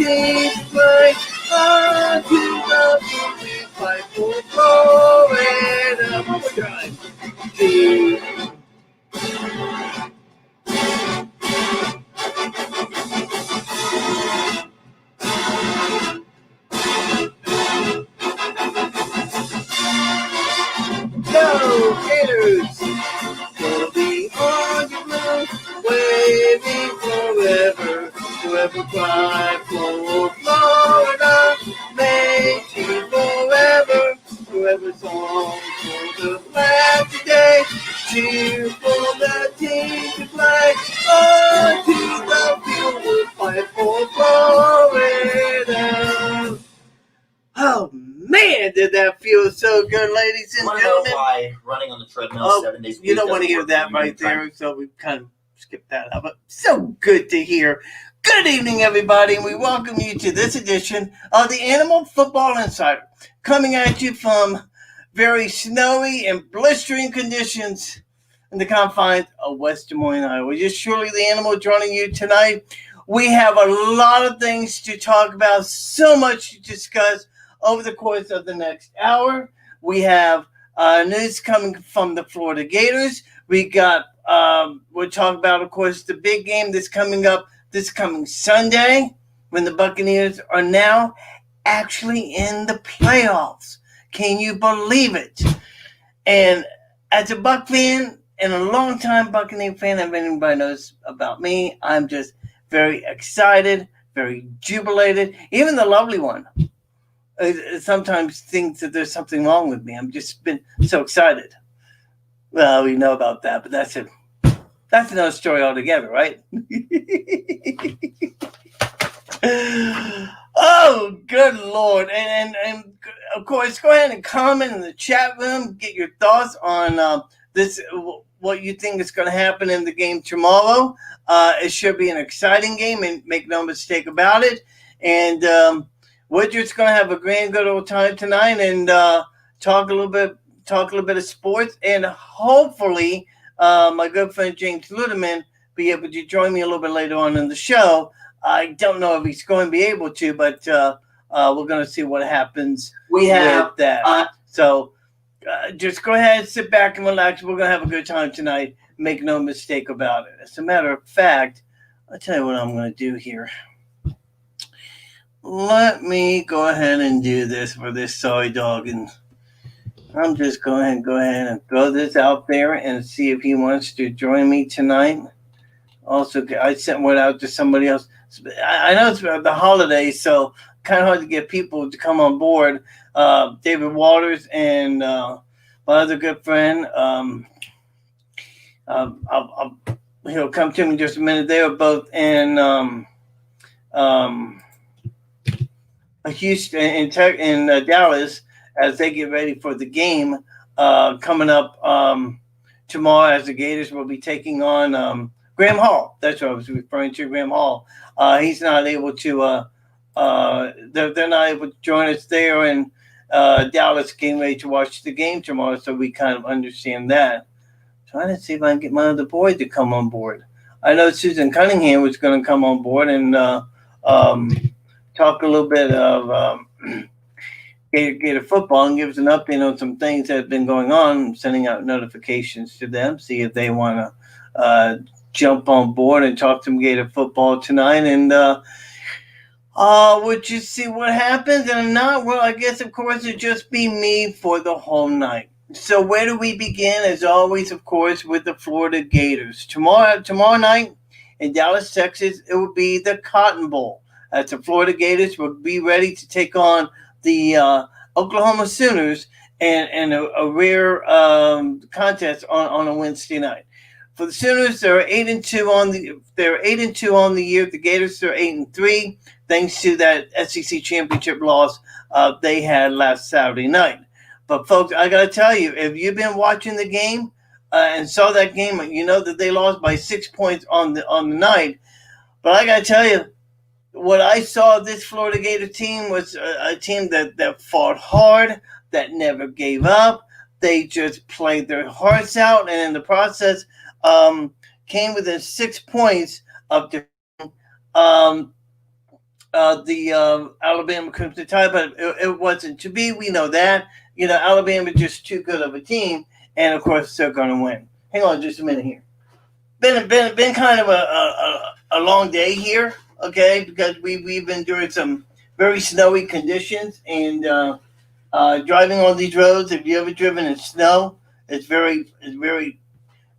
team to play. Onto the field we fight for Florida. One more time. Team. Go Gators! We'll be on your blue, waving forever. Forever cry for Florida, making forever. Forever song for the flag today. Cheer for the team to play. Onto the field we'll fight for Florida. Oh man, did that feel so good, ladies and gentlemen? I don't know why running on the treadmill 7 days a week. You don't want to hear that right there, so we kind of skipped that out. But so good to hear. Good evening, everybody, and we welcome you to this edition of the Animal Football Insider, coming at you from very snowy and blistering conditions in the confines of West Des Moines, Iowa. Just surely the Animal joining you tonight. We have a lot of things to talk about, so much to discuss over the course of the next hour. We have news coming from the Florida Gators. We got, we'll talk about, of course, the big game that's coming up this coming Sunday when the Buccaneers are now actually in the playoffs. Can you believe it? And as a Buc fan and a longtime Buccaneer fan, if anybody knows about me, I'm just very excited, very jubilated. Even the lovely one sometimes thinks that there's something wrong with me. I'm just been so excited. Well, we know about that, but that's another story altogether, right? Oh, good Lord. And of course, go ahead and comment in the chat room. Get your thoughts on this, what you think is going to happen in the game tomorrow. It should be an exciting game, and make no mistake about it. And we're just going to have a grand good old time tonight and talk a little bit of sports, and hopefully my good friend James Ludeman be able to join me a little bit later on in the show. I don't know if he's going to be able to, but we're going to see what happens with that. So just go ahead, sit back and relax. We're going to have a good time tonight. Make no mistake about it. As a matter of fact, I'll tell you what I'm going to do here. Let me go ahead and do this for this sorry dog, and I'm just going to go ahead and throw this out there and see if he wants to join me tonight. Also, I sent one out to somebody else. I know it's the holidays, so kind of hard to get people to come on board. David Waters and my other good friend, he'll come to me in just a minute. They were both in Houston in Dallas as they get ready for the game coming up tomorrow, as the Gators will be taking on Graham Hall. That's what I was referring to, Graham Hall. He's not able to they're not able to join us there in Dallas, getting ready to watch the game tomorrow, so we kind of understand that. Trying to see if I can get my other boy to come on board. I know Susan Cunningham was going to come on board and talk a little bit of Gator football and give us an update on some things that have been going on. I'm sending out notifications to them, see if they want to jump on board and talk some Gator football tonight. And we'll just see what happens. And if not, well, I guess, of course, it'll just be me for the whole night. So where do we begin? As always, of course, with the Florida Gators. Tomorrow night in Dallas, Texas, it will be the Cotton Bowl. The Florida Gators will be ready to take on the Oklahoma Sooners and a rare contest on a Wednesday night. For the Sooners, they're 8-2 on the year. The Gators are 8-3, thanks to that SEC championship loss they had last Saturday night. But folks, I got to tell you, if you've been watching the game and saw that game, you know that they lost by 6 points on the night. But I got to tell you, what I saw of this Florida Gator team was a team that fought hard, that never gave up. They just played their hearts out, and in the process, came within 6 points of the Alabama Crimson Tide, but it wasn't to be. We know that. Alabama's just too good of a team, and of course they're going to win. Hang on just a minute here. Been kind of a long day here, okay? Because we've been doing some very snowy conditions, and driving on these roads. If you ever driven in snow, it's very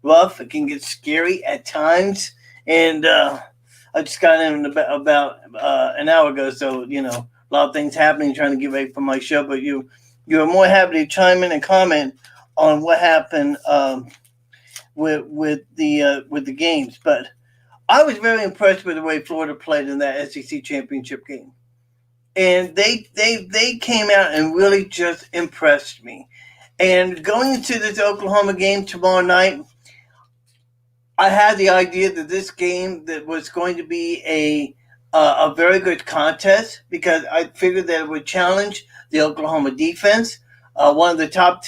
rough. It can get scary at times, and I just got in about an hour ago, so a lot of things happening. Trying to get ready for my show, but you're more happy to chime in and comment on what happened with the games. But I was very impressed with the way Florida played in that SEC championship game, and they came out and really just impressed me. And going into this Oklahoma game tomorrow night, I had the idea that this game that was going to be a very good contest because I figured that it would challenge the Oklahoma defense, one of the top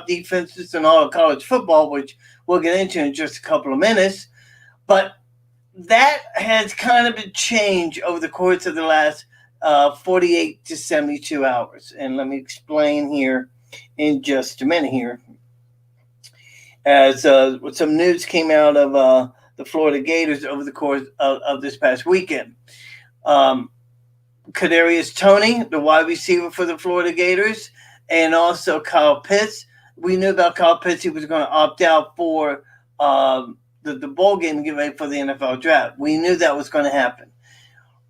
defenses in all of college football, which we'll get into in just a couple of minutes. But that has kind of been changed over the course of the last 48 to 72 hours, and let me explain here in just a minute here. As some news came out of the Florida Gators over the course of this past weekend. Kadarius Toney, the wide receiver for the Florida Gators, and also Kyle Pitts. We knew about Kyle Pitts. He was going to opt out for the bowl game to get ready for the NFL draft. We knew that was going to happen.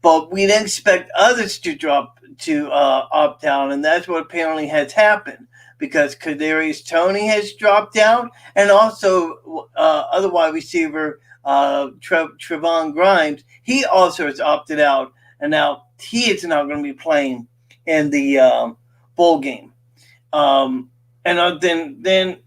But we didn't expect others to opt out, and that's what apparently has happened. Because Kadarius Toney has dropped out, and also other wide receiver Trevon Grimes, he also has opted out, and now he is not going to be playing in the bowl game. And then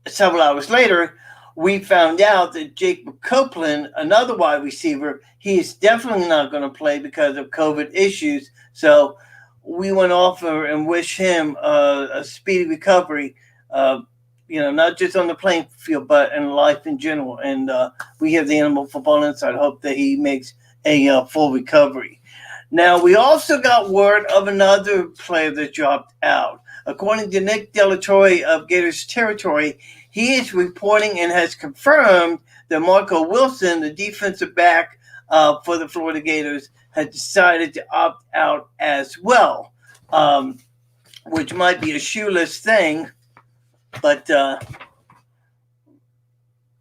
several hours later, we found out that Jake Copeland, another wide receiver, he is definitely not going to play because of COVID issues. So we went off and wish him a speedy recovery, not just on the playing field, but in life in general. And we have the Animal Football Inside hope that he makes a full recovery. Now, we also got word of another player that dropped out. According to Nick Delatorre of Gators Territory, he is reporting and has confirmed that Marco Wilson, the defensive back for the Florida Gators, had decided to opt out as well, which might be a shoeless thing, but you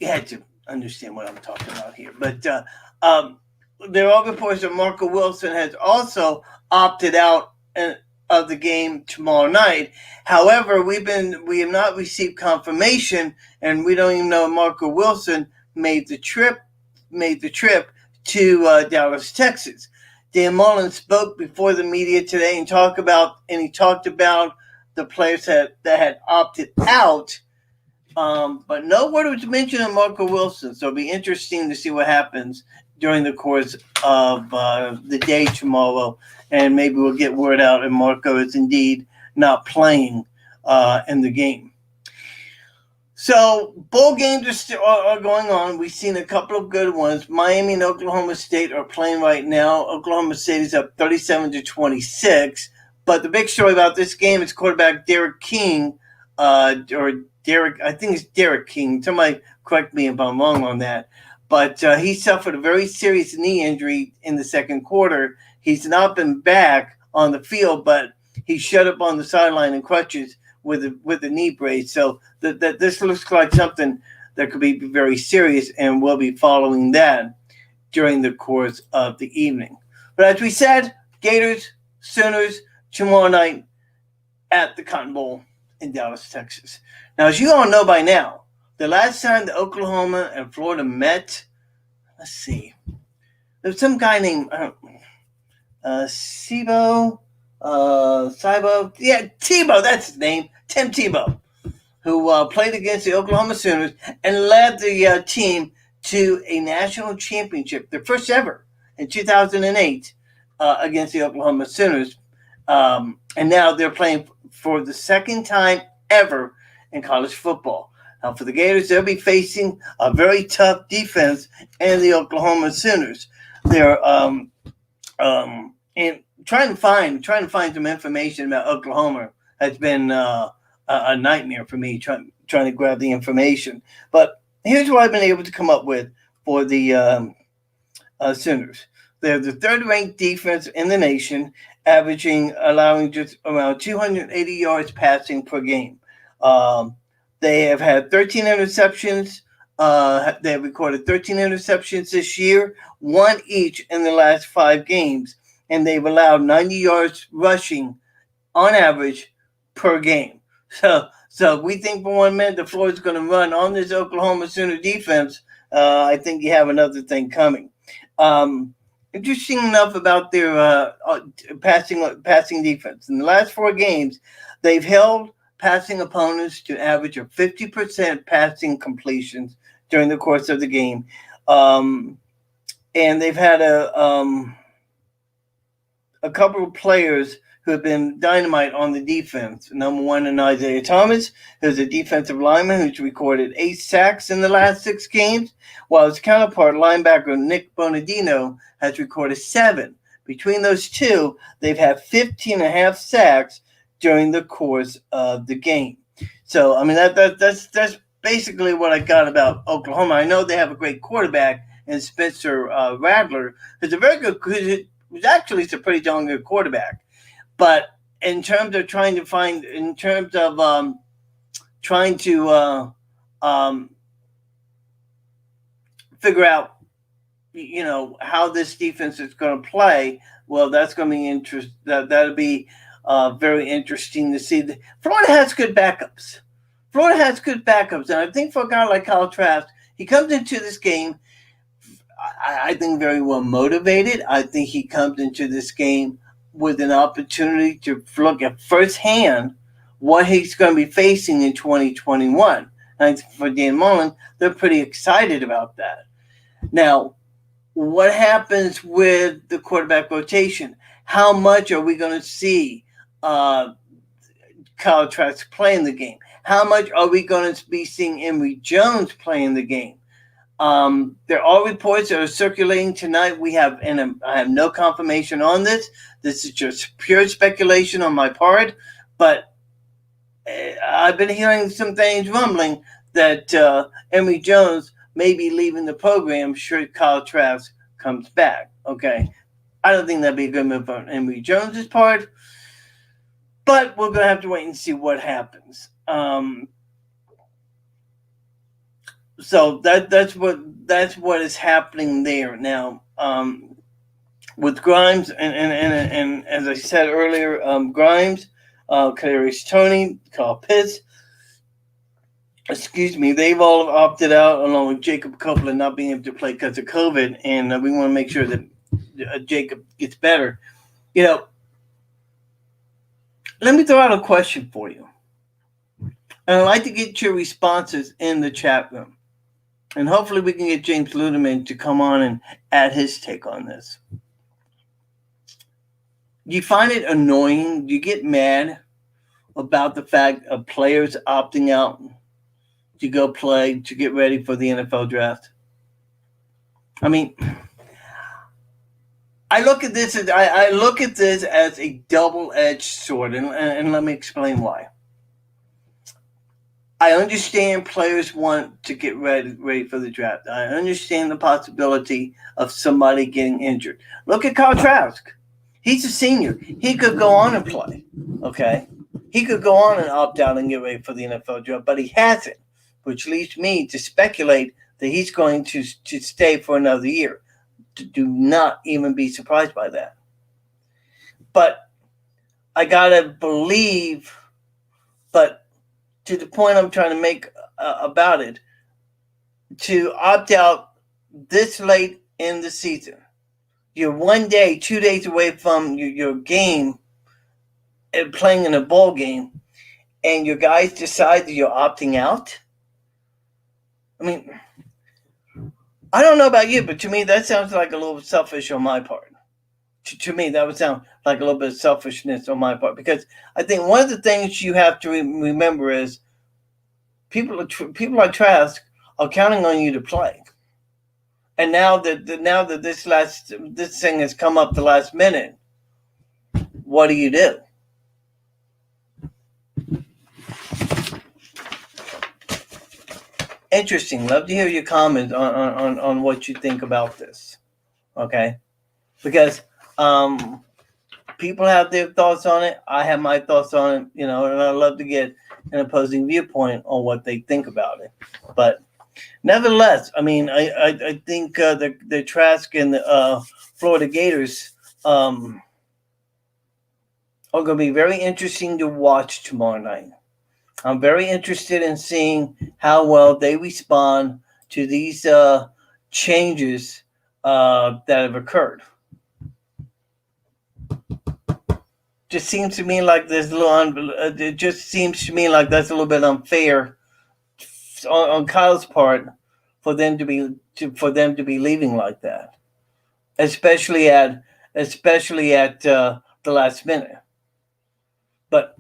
had to understand what I'm talking about here. But there are reports that Marco Wilson has also opted out of the game tomorrow night. However, we have not received confirmation, and we don't even know if Marco Wilson made the trip to Dallas, Texas. Dan Mullen spoke before the media today and he talked about the players that had opted out, but no word was mentioned of Marco Wilson. So it'll be interesting to see what happens during the course of the day tomorrow, and maybe we'll get word out if Marco is indeed not playing in the game. So bowl games are going on. We've seen a couple of good ones. Miami and Oklahoma State are playing right now. Oklahoma State is up 37-26. But the big story about this game is quarterback Derek King, I think it's Derek King. Somebody correct me if I'm wrong on that. But he suffered a very serious knee injury in the second quarter. He's not been back on the field, but he shut up on the sideline in crutches with a knee brace. So that this looks like something that could be very serious, and we'll be following that during the course of the evening. But as we said, Gators, Sooners, tomorrow night at the Cotton Bowl in Dallas, Texas. Now, as you all know by now, the last time the Oklahoma and Florida met, let's see, there's some guy named Tebow, that's his name, Tim Tebow, who played against the Oklahoma Sooners and led the team to a national championship, their first ever, in 2008 against the Oklahoma Sooners. And now they're playing for the second time ever in college football. Now, for the Gators, they'll be facing a very tough defense in the Oklahoma Sooners. They're And trying to find some information about Oklahoma has been a nightmare for me. Trying to grab the information, but here's what I've been able to come up with for the Sooners. They're the third-ranked defense in the nation, allowing just around 280 yards passing per game. They have had 13 interceptions. They have recorded 13 interceptions this year, one each in the last 5 games, and they've allowed 90 yards rushing on average per game. So we think for 1 minute the floor is going to run on this Oklahoma Sooner defense. I think you have another thing coming. Interesting enough about their passing defense. In the last 4 games, they've held passing opponents to average of 50% passing completions during the course of the game. And they've had a couple of players who have been dynamite on the defense. Number one in Isaiah Thomas, who's a defensive lineman who's recorded 8 sacks in the last 6 games, while his counterpart, linebacker Nick Bonadino, has recorded 7. Between those two, they've had 15.5 sacks during the course of the game. So, I mean, that's basically what I got about Oklahoma. I know they have a great quarterback in Spencer Rattler, who's who's actually a pretty darn good quarterback. But in terms of trying to figure out, how this defense is going to play, well, that's going to be that'll be very interesting to see. Florida has good backups. And I think for a guy like Kyle Trask, he comes into this game, I think, very well motivated. I think he comes into this game with an opportunity to look at firsthand what he's going to be facing in 2021. And for Dan Mullen, they're pretty excited about that. Now, what happens with the quarterback rotation? How much are we going to see Kyle Trask play in the game? How much are we going to be seeing Emory Jones play in the game? There are reports that are circulating tonight. I have no confirmation on this. This is just pure speculation on my part, but I've been hearing some things rumbling that Emory Jones may be leaving the program should Kyle Trask comes back. Okay, I don't think that'd be a good move on Emory Jones's part, but we're gonna have to wait and see what happens. So that's what is happening there now. With Grimes and as I said earlier, Grimes, Kadarius Toney, Kyle Pitts, they've all opted out, along with Jacob Copeland not being able to play because of COVID, and we want to make sure that Jacob gets better. Let me throw out a question for you, and I'd like to get your responses in the chat room. And hopefully we can get James Ludeman to come on and add his take on this. Do you find it annoying? Do you get mad about the fact of players opting out to go play, to get ready for the NFL draft? I mean, I look at this as a double-edged sword, and let me explain why. I understand players want to get ready for the draft. I understand the possibility of somebody getting injured. Look at Kyle Trask. He's a senior. He could go on and play, okay? He could go on and opt out and get ready for the NFL draft, but he hasn't, which leads me to speculate that he's going to stay for another year. Do not even be surprised by that. But I got to believe, to the point I'm trying to make about it, to opt out this late in the season. You're 1 day, 2 days away from your game and playing in a bowl game, and your guys decide that you're opting out. I mean, I don't know about you, but to me, that sounds like a little selfish on my part. To me, that would sound like a little bit of selfishness on my part, because I think one of the things you have to remember is people like Trask are counting on you to play. And now that this thing has come up the last minute, what do you do? Interesting. Love to hear your comments on what you think about this. Okay, because people have their thoughts on it. I have my thoughts on it. And I love to get an opposing viewpoint on what they think about it. But nevertheless, I mean, I think the Trask and the Florida Gators are going to be very interesting to watch tomorrow night. I'm very interested in seeing how well they respond to these changes that have occurred. Just seems to me like there's a little. It just seems to me like that's a little bit unfair on Kyle's part for them to be leaving like that, especially at the last minute. But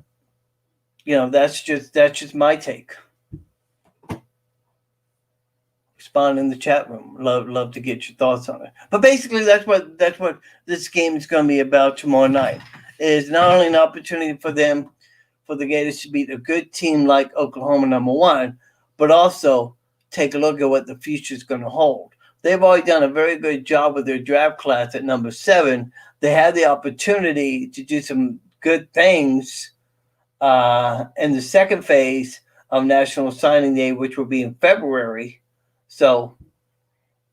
that's just my take. Respond in the chat room. Love to get your thoughts on it. But basically, that's what this game is going to be about tomorrow night. Is not only an opportunity for the Gators to beat a good team like Oklahoma #1, but also take a look at what the future is going to hold. They've already done a very good job with their draft class at number 7. They had the opportunity to do some good things in the second phase of National Signing Day, which will be in February. So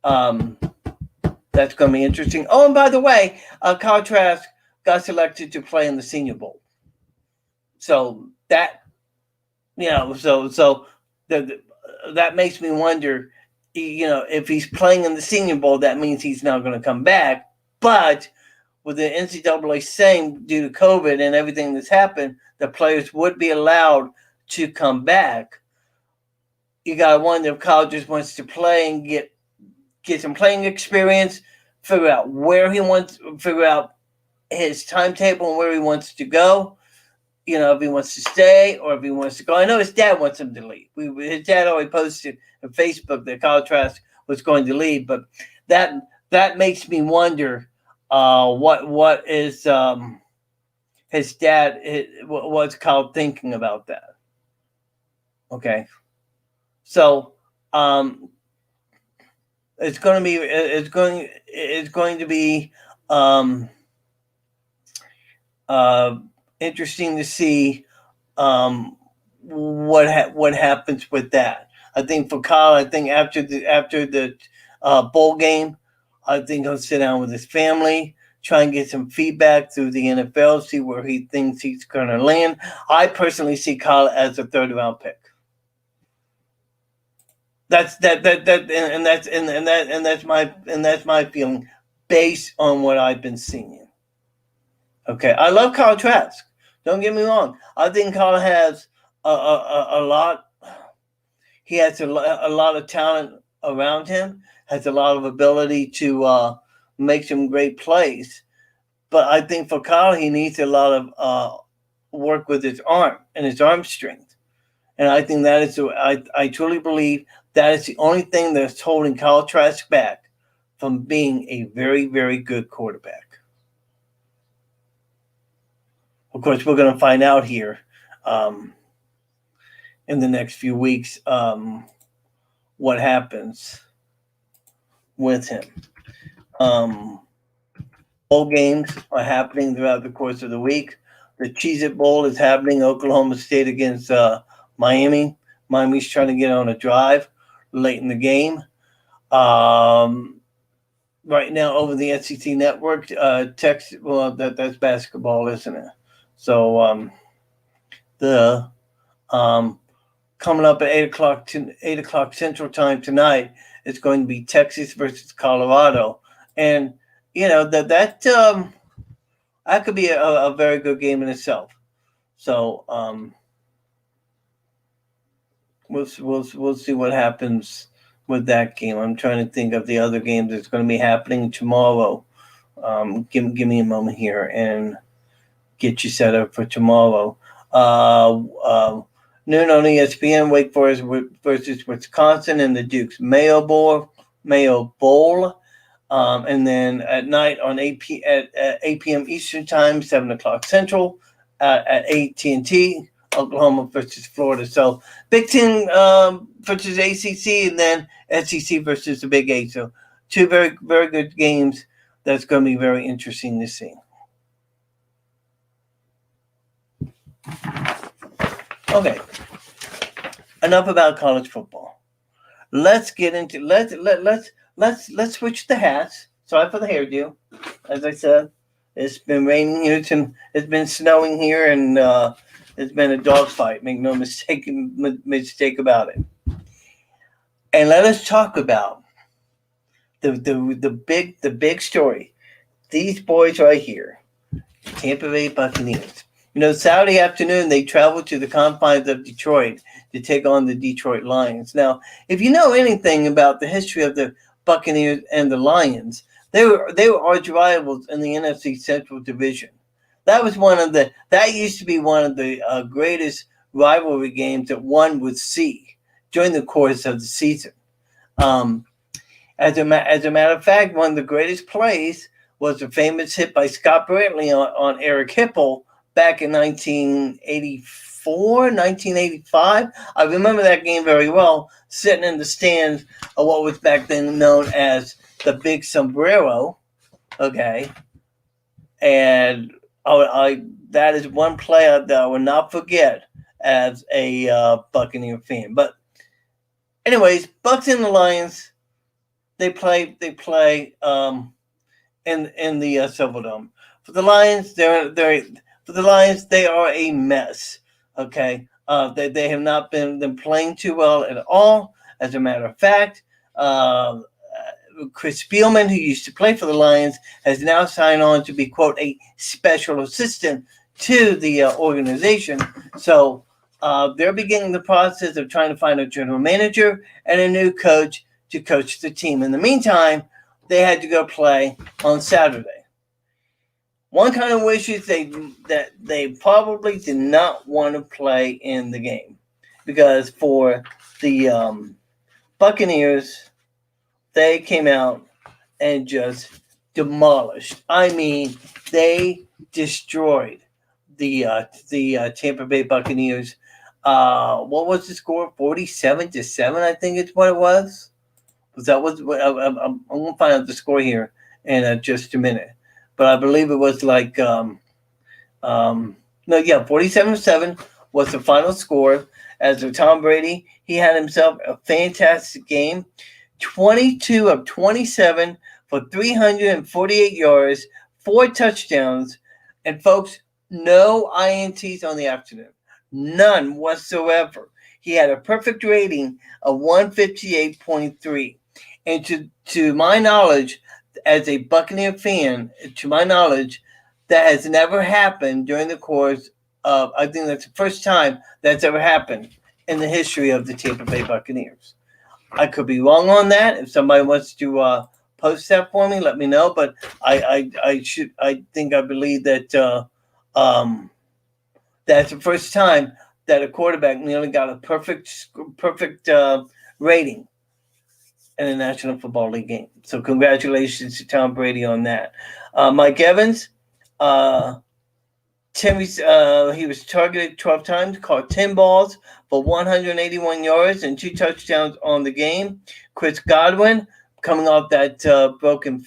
that's going to be interesting. Oh, and by the way, Kyle Trask got selected to play in the Senior Bowl. So that, that makes me wonder, if he's playing in the Senior Bowl, that means he's not going to come back. But with the NCAA saying due to COVID and everything that's happened, the players would be allowed to come back. You got to wonder if Kyle just wants to play and get some playing experience, figure out his timetable and where he wants to go. If he wants to stay or if he wants to go. I know his dad wants him to leave. His dad already posted on Facebook that Kyle Trask was going to leave, but that makes me wonder what is his dad. What's Kyle thinking about that? Okay, so it's going to be interesting to see what happens with that. I think for Kyle, after the bowl game, I think he'll sit down with his family, try and get some feedback through the NFL, see where he thinks he's going to land. I personally see Kyle as a 3rd round pick. That's my feeling based on what I've been seeing. Okay, I love Kyle Trask. Don't get me wrong. I think Kyle has a lot. He has a lot of talent around him. Has a lot of ability to make some great plays. But I think for Kyle, he needs a lot of work with his arm and his arm strength. And I think that is. I truly believe that is the only thing that's holding Kyle Trask back from being a very, very good quarterback. Of course, we're going to find out here in the next few weeks what happens with him. Bowl games are happening throughout the course of the week. The Cheez-It Bowl is happening. Oklahoma State against Miami. Miami's trying to get on a drive late in the game. Right now over the SEC network, that's basketball, isn't it? So coming up at 8 o'clock Central Time tonight, it's going to be Texas versus Colorado, and that could be a very good game in itself. So we'll see what happens with that game. I'm trying to think of the other games that's going to be happening tomorrow. Give me a moment here and get you set up for tomorrow. Noon on ESPN, Wake Forest versus Wisconsin in the Duke's Mayo Bowl. Mayo Bowl. And then at night on 8 p.m. Eastern Time, 7 o'clock Central, at AT&T, Oklahoma versus Florida. So Big Ten versus ACC, and then SEC versus the Big Eight. So two very, very good games that's going to be very interesting to see. Okay, enough about college football. Let's get into let's switch the hats. Sorry for the hairdo. As I said, it's been raining here. It's been snowing here, and it's been a dogfight. Make no mistake about it. And let us talk about the big story. These boys right here, Tampa Bay Buccaneers. Saturday afternoon they traveled to the confines of Detroit to take on the Detroit Lions. Now, if you know anything about the history of the Buccaneers and the Lions, they were arch rivals in the NFC Central Division. That used to be one of the greatest rivalry games that one would see during the course of the season. As a matter of fact, one of the greatest plays was the famous hit by Scott Brantley on Eric Hipple back in 1984, 1985. I remember that game very well, sitting in the stands of what was back then known as the Big Sombrero. Okay. And that is one play that I will not forget as a Buccaneer fan. But anyways, Bucs and the Lions, they play in the Silverdome. For the Lions, they are a mess. Okay, they have not been playing too well at all. As a matter of fact, Chris Spielman, who used to play for the Lions, has now signed on to be, quote, a special assistant to the organization. So they're beginning the process of trying to find a general manager and a new coach to coach the team. In the meantime, they had to go play on Saturday. One kind of wishes that they probably did not want to play in the game, because for the Buccaneers, they came out and just demolished. I mean, they destroyed the Tampa Bay Buccaneers. What was the score? 47-7, I think it's what it was. I'm gonna find out the score here in just a minute. But I believe it was like 47-7 was the final score. As for Tom Brady, he had himself a fantastic game. 22 of 27 for 348 yards, 4 touchdowns, and folks, no INTs on the afternoon. None whatsoever. He had a perfect rating of 158.3. And to my knowledge, as a Buccaneer fan, to my knowledge, that has never happened during the course of, I think that's the first time that's ever happened in the history of the Tampa Bay Buccaneers. I could be wrong on that. If somebody wants to post that for me, let me know. But I believe that that's the first time that a quarterback nearly got a perfect rating in a National Football League game. So congratulations to Tom Brady on that. Mike Evans, he was targeted 12 times, caught 10 balls for 181 yards and 2 touchdowns on the game. Chris Godwin, coming off that broken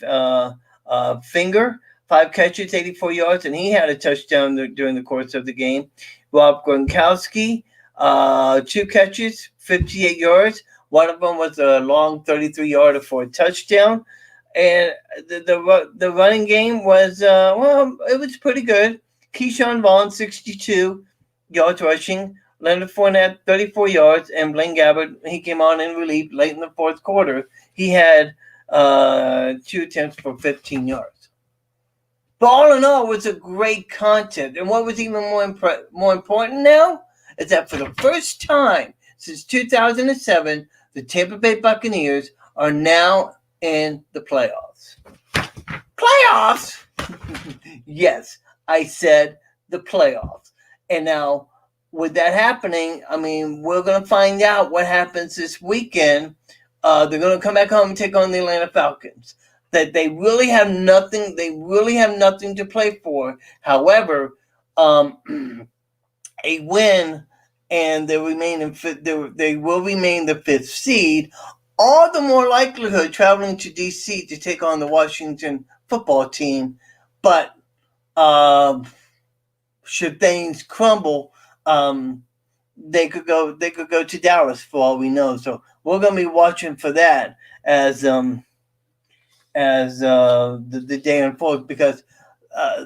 finger, 5 catches, 84 yards, and he had a touchdown during the course of the game. Rob Gronkowski, 2 catches, 58 yards. One of them was a long 33-yarder for a touchdown. And the running game was, it was pretty good. Keyshawn Vaughn, 62 yards rushing. Leonard Fournette, 34 yards. And Blaine Gabbert, he came on in relief late in the fourth quarter. He had 2 attempts for 15 yards. But all in all, it was a great contest. And what was even more important now is that for the first time since 2007, the Tampa Bay Buccaneers are now in the playoffs. Playoffs? Yes, I said the playoffs. And now, with that happening, I mean, we're going to find out what happens this weekend They're going to come back home and take on the Atlanta Falcons. That they really have nothing. They really have nothing to play for. However, a win, and they remain in fifth. They will remain the fifth seed. All the more likelihood traveling to DC to take on the Washington football team. But should things crumble, they could go to Dallas for all we know. So we're gonna be watching for that as the day unfolds, because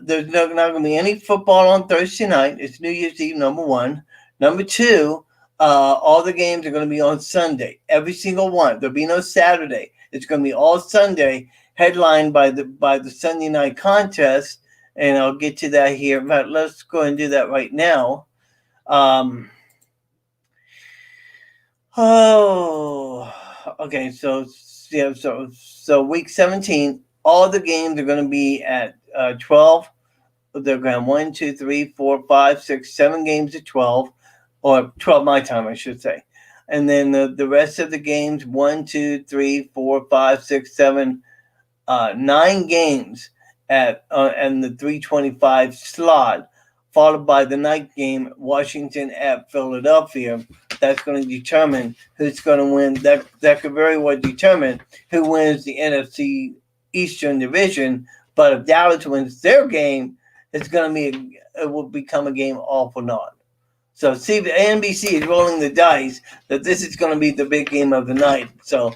there's not going to be any football on Thursday night. It's New Year's Eve, number one. Number two, all the games are going to be on Sunday. Every single one. There'll be no Saturday. It's going to be all Sunday, headlined by the Sunday night contest. And I'll get to that here. But let's go and do that right now. Okay. So week 17, all the games are going to be at 12. They're going 1, 2, 3, 4, 5, 6, 7 games at 12, or 12 my time, I should say. And then the rest of the games, 1, 2, 3, 4, 5, 6, 7, 9 games at and the 3:25 slot, followed by the night game, Washington at Philadelphia. That's going to determine who's going to win. That could very well determine who wins the NFC Eastern Division. But if Dallas wins their game, it will become a game all for naught. So see, the NBC is rolling the dice that this is going to be the big game of the night. So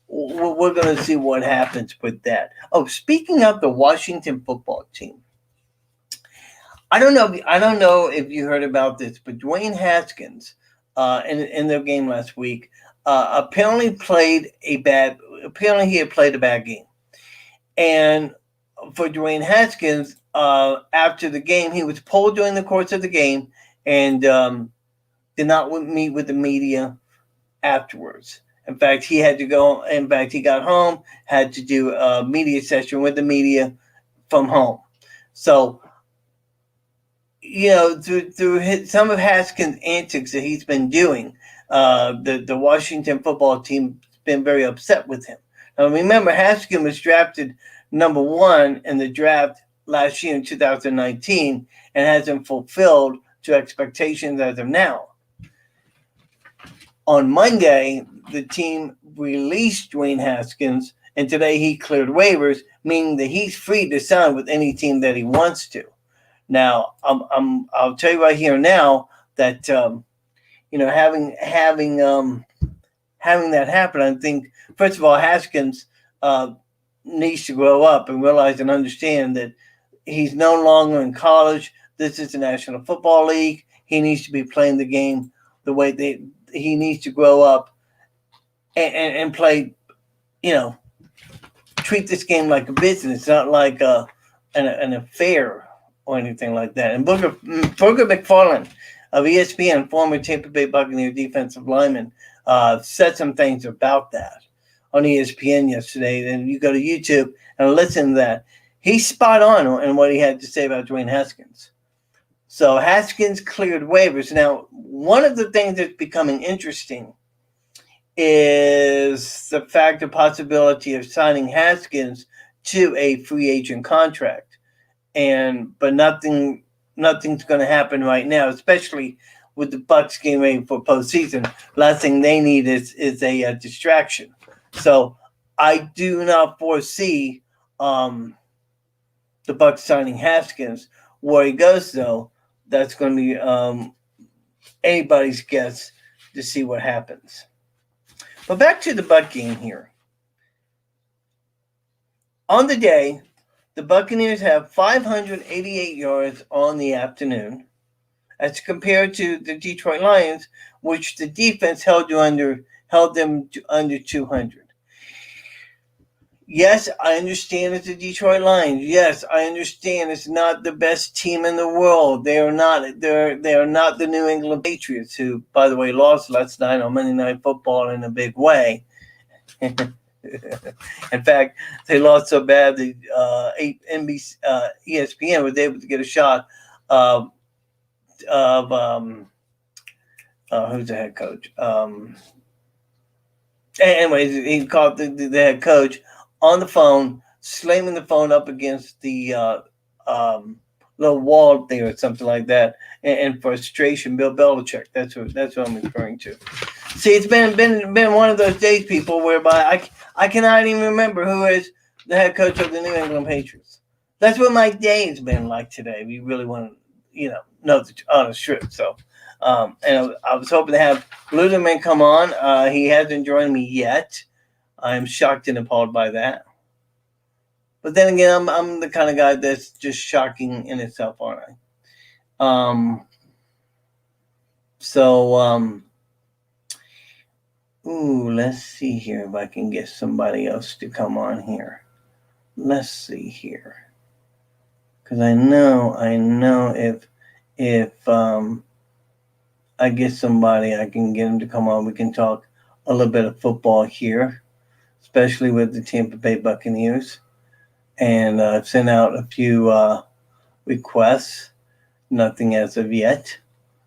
we're going to see what happens with that. Oh, speaking of the Washington football team, I don't know if you heard about this, but Dwayne Haskins, in their game last week, apparently he had played a bad game. And for Dwayne Haskins, after the game, he was pulled during the course of the game and did not meet with the media afterwards. In fact, he had to go. In fact, he got home, had to do a media session with the media from home. So, through some of Haskins' antics that he's been doing, the Washington football team's been very upset with him. Now, remember, Haskins was drafted number 1 in the draft last year in 2019 and hasn't fulfilled to expectations as of now. On Monday, the team released Dwayne Haskins, and today he cleared waivers, meaning that he's free to sign with any team that he wants to. Now, I'll tell you right here now that having that happen, I think first of all, Haskins needs to grow up and realize and understand that he's no longer in college. This is the National Football League. He needs to be playing the game the way he needs to grow up and play, treat this game like a business, not like an affair or anything like that. And Booger McFarland of ESPN, former Tampa Bay Buccaneer defensive lineman, said some things about that on ESPN yesterday. And you go to YouTube and listen to that. He's spot on in what he had to say about Dwayne Haskins. So Haskins cleared waivers. Now, one of the things that's becoming interesting is the fact of possibility of signing Haskins to a free agent contract. But nothing's going to happen right now, especially with the Bucs getting ready for postseason. Last thing they need is a distraction. So I do not foresee the Bucs signing Haskins. Where he goes, though, that's going to be anybody's guess to see what happens. But back to the Buc game here. On the day, the Buccaneers have 588 yards on the afternoon, as compared to the Detroit Lions, which the defense held them to under 200. Yes, I understand it's the Detroit Lions. Yes, I understand it's not the best team in the world. They are not. They are not the New England Patriots, who, by the way, lost last night on Monday Night Football in a big way. In fact, they lost so bad that NBC, ESPN was able to get a shot of who's the head coach? Anyways, he called the head coach on the phone, slamming the phone up against the little wall there or something like that, and frustration. Bill Belichick. That's what I'm referring to. See, it's been one of those days, people, whereby I cannot even remember who is the head coach of the New England Patriots. That's what my day has been like today. We really want to, know the honest truth. So, and I was hoping to have Luderman come on. He hasn't joined me yet. I'm shocked and appalled by that. But then again, I'm the kind of guy that's just shocking in itself, aren't I? So, let's see here if I can get somebody else to come on here. Let's see here. Because I know if I get somebody, I can get them to come on. We can talk a little bit of football here, especially with the Tampa Bay Buccaneers. And I've sent out a few requests. Nothing as of yet.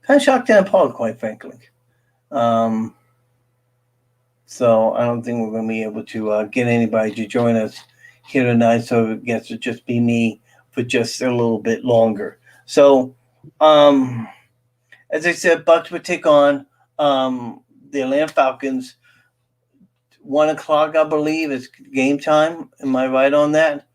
Kind of shocked and appalled, quite frankly. So I don't think we're going to be able to get anybody to join us here tonight. So it gets to just be me for just a little bit longer. So, as I said, Bucs would take on the Atlanta Falcons. 1:00, I believe, is game time. Am I right on that?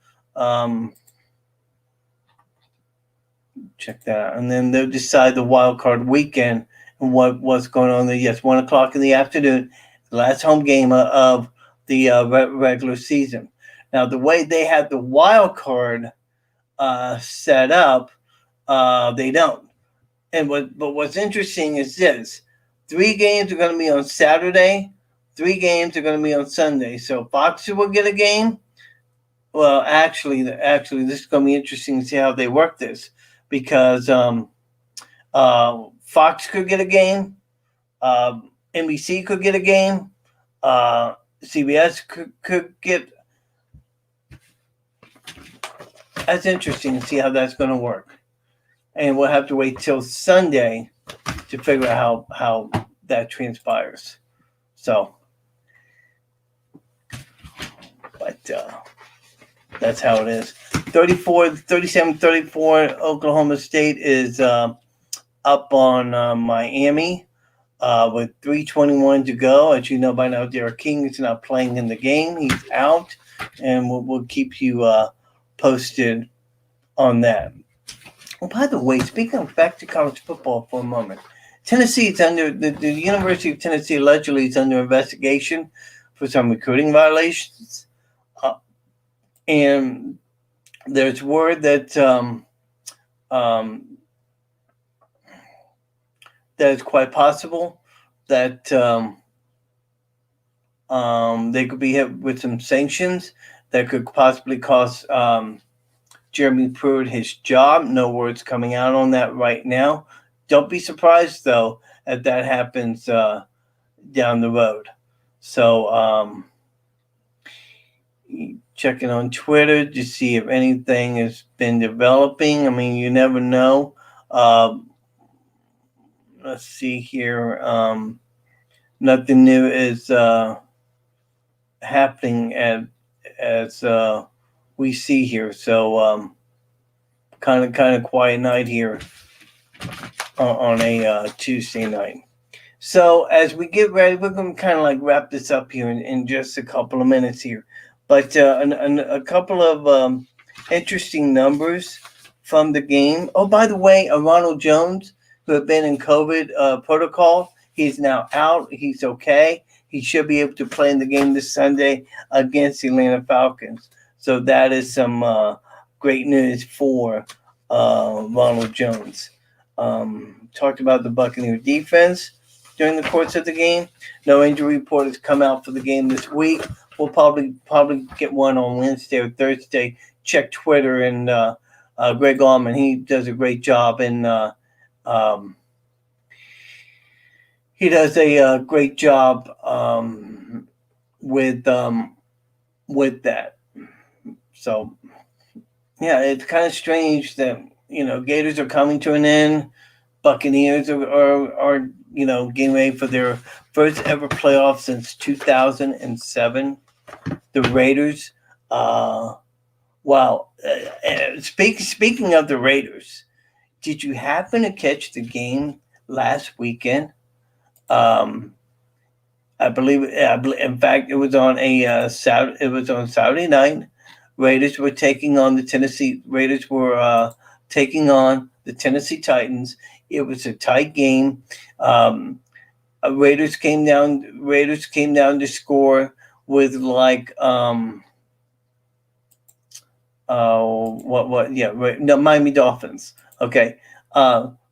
Check that out. And then they'll decide the wild card weekend and what's going on there. Yes, 1:00 in the afternoon, the last home game of the regular season. Now, the way they have the wild card set up, they don't. But what's interesting is this: 3 games are going to be on Saturday, 3 games are going to be on Sunday. So Fox will get a game. Well, actually, this is going to be interesting to see how they work this, because Fox could get a game, NBC could get a game, CBS could get. That's interesting to see how that's going to work. And we'll have to wait till Sunday to figure out how that transpires. So, but that's how it is. 37-34, Oklahoma State is up on Miami with 3:21 to go. As you know by now, Derek King is not playing in the game. He's out, and we'll keep you posted on that. Well, by the way, speaking of back to college football for a moment, Tennessee is under the University of Tennessee allegedly is under investigation for some recruiting violations, and there's word that that it's quite possible that they could be hit with some sanctions that could possibly cost Jeremy Pruitt his job. No words coming out on that right now. Don't be surprised, though, if that happens down the road. So, checking on Twitter to see if anything has been developing. I mean, you never know. Let's see here. Nothing new is happening as we see here. So kind of quiet night here on a Tuesday night. So as we get ready, we're going to kind of like wrap this up here in just a couple of minutes here. But a couple of interesting numbers from the game. Oh, by the way, Ronald Jones, who had been in COVID protocol, he's now out. He's okay. He should be able to play in the game this Sunday against the Atlanta Falcons. So that is some great news for Ronald Jones. Talked about the Buccaneer defense during the course of the game. No injury report has come out for the game this week. We'll probably get one on Wednesday or Thursday. Check Twitter, and Greg Allman, he does a great job, and he does a great job with that. So, yeah, it's kind of strange that Gators are coming to an end. Buccaneers are getting ready for their first ever playoff since 2007. The Raiders. Wow. Speaking of the Raiders, did you happen to catch the game last weekend? Um, in fact, it was on It was on Saturday night. Raiders were taking on the Tennessee. Raiders were taking on the Tennessee Titans. It was a tight game. Um, Raiders came down. Raiders came down to score with no, Miami Dolphins. Okay.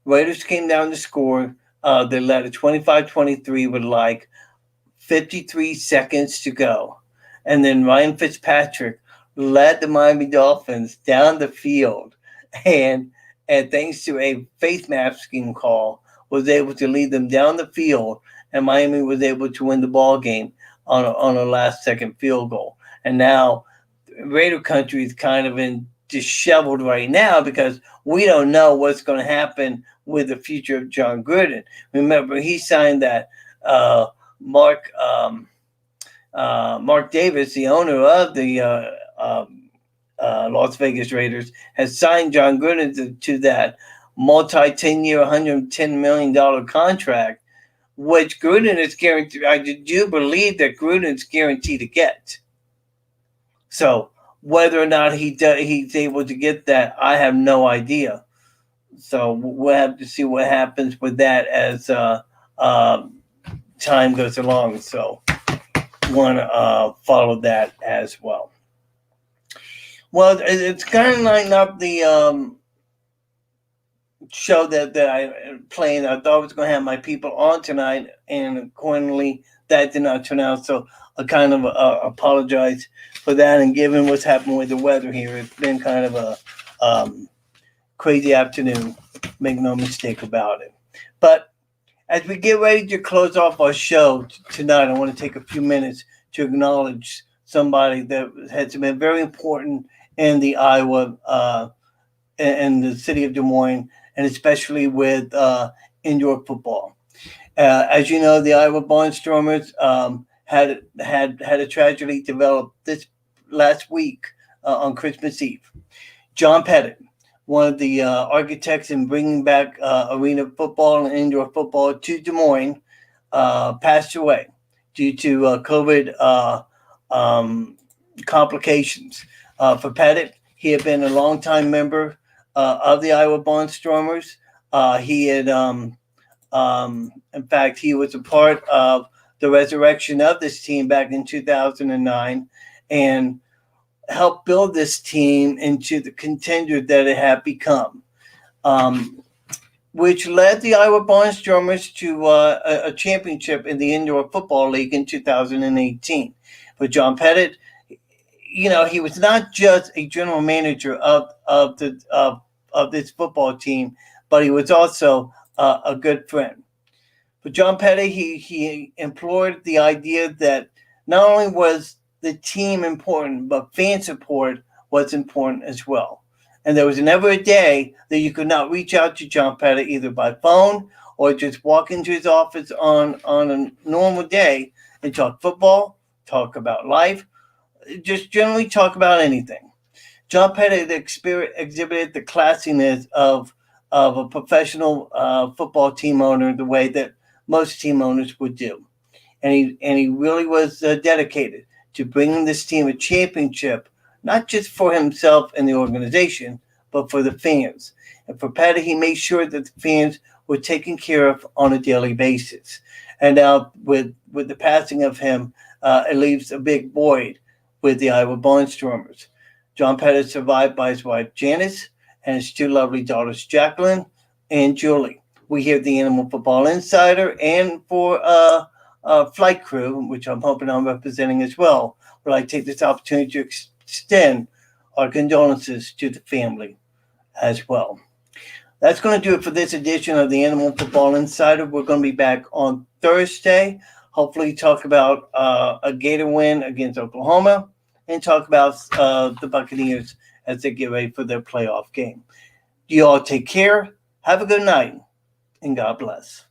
Raiders came down to score. They led at 25-23 with 53 seconds to go. And then Ryan Fitzpatrick led the Miami Dolphins down the field, and thanks to a face masking call, was able to lead them down the field, and Miami was able to win the ball game on a last second field goal. And now Raider country is kind of in disheveled right now because we don't know what's going to happen with the future of John Gruden. Remember, he signed that Mark Davis, the owner of the Las Vegas Raiders, has signed John Gruden to that multi-10-year, $110 million contract, which Gruden is guaranteed. I do believe that Gruden's guaranteed to get. So whether or not he's able to get that, I have no idea. So we'll have to see what happens with that as time goes along. So want to follow that as well. Well, it's kind of lining up the show that I planned. I thought I was going to have my people on tonight, and accordingly, that did not turn out. So I kind of apologize for that. And given what's happened with the weather here, it's been kind of a crazy afternoon. Make no mistake about it. But as we get ready to close off our show tonight, I want to take a few minutes to acknowledge somebody that has been very important in the Iowa and the city of Des Moines, and especially with indoor football. As you know, the Iowa Barnstormers had a tragedy develop this last week on Christmas Eve. John Pettit, one of the architects in bringing back arena football and indoor football to Des Moines, passed away due to COVID complications. For Pettit, he had been a longtime member of the Iowa Barnstormers. He had, in fact, he was a part of the resurrection of this team back in 2009 and helped build this team into the contender that it had become, which led the Iowa Barnstormers to a championship in the Indoor Football League in 2018. For John Pettit, he was not just a general manager of this football team, but he was also a good friend. For John Pettit, he employed the idea that not only was the team important, but fan support was important as well. And there was never a day that you could not reach out to John Pettit either by phone or just walk into his office on a normal day and talk football, talk about life, just generally talk about anything. John Pettit exhibited the classiness of a professional football team owner the way that most team owners would do. And he really was dedicated to bringing this team a championship, not just for himself and the organization, but for the fans. And for Pettit, he made sure that the fans were taken care of on a daily basis. And now with the passing of him, it leaves a big void with the Iowa Barnstormers. John Pettit is survived by his wife Janice and his two lovely daughters Jacqueline and Julie. We here at the Animal Football Insider and for Flight Crew, which I'm hoping I'm representing as well, would like to take this opportunity to extend our condolences to the family as well. That's going to do it for this edition of the Animal Football Insider. We're going to be back on Thursday. Hopefully talk about a Gator win against Oklahoma and talk about the Buccaneers as they get ready for their playoff game. You all take care. Have a good night. and God bless.